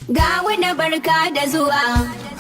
Gawuna barka da zuwa,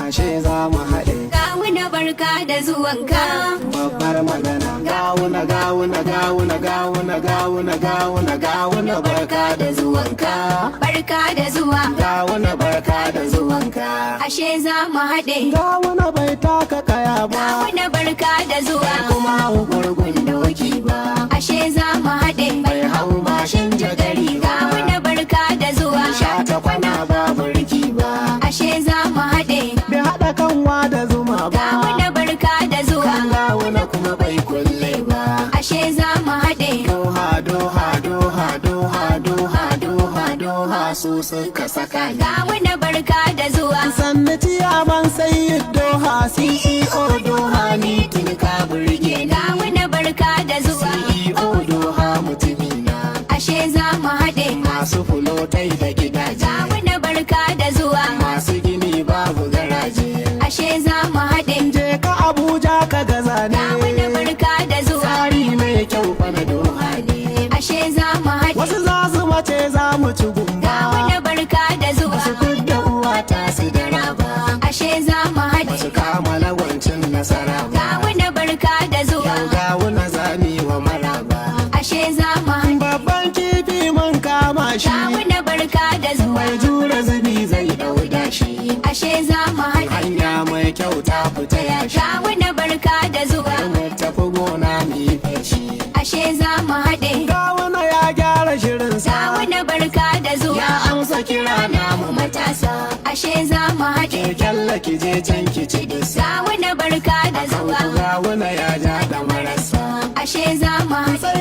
ashe za mu haɗe. gawuna barka da zuwanka. Babbar magana. Gawuna gawuna gawuna gawuna gawuna gawuna gawuna barka da zuwanka. Barka da zuwa, Gawuna barka da zuwanka. ashe za mu haɗe. Gawuna bai taka kaya ba, Gawuna barka da zuwa, kuma hau gurgun doki ba. ashe za mu haɗe. Bai hau mashin jagari ba, Gawuna barka da zuwa, sha ta kwana ba burki ba. ashe za mu haɗe. Bai haɗa kanwa da zuma ba, Gawuna barka da zuwa, gawuna kuma bai kulle ba. ashe za mu haɗe. Doha doha doha doha doha doha doha su suka saka ni. Gawuna barka da zuwa, Sannu ciyaman sayi doha CEO doha ni tun ka burge ni. gawuna barka da zuwa, CEO doha mutumina, ashe za mu haɗe. masu fulotai da gidaje, Gawuna barka da zuwa, masu gini babu garaje. ashe za mu haɗe. Je ka Abuja ka gaza Gawuna ne, barka da zuwa, tsari mai kyau fa na doha ne. ashe za mu haɗe. Wasu za su mace za mu ci gumba, Gawuna barka da zuwa, su kudda uwa ta su da raba, ashe za mu haɗe. su kama lagwancin nasara ba. Gawuna barka da zuwa, Yau gawuna zami wa maraba, ashe za mu haɗe. babban kifi mun kama shi, Gawuna barka da zuwa, mai jura zubi zai dauda shi. ashe za mu haɗe. Hanya mai kyau ta fita yashi, Gawuna barka da zuwa, mu tafi gona mu yi feshi. ashe za mu haɗe. Gawuna ya gyara shirinsa, Gawuna barka da ya zuwa, amsa kira namu matasa. ashe za mu haɗe. Kyalla ki je can ki ci dusa, Gawuna barka da zuwa, gawuna ya ja da marasa. ashe za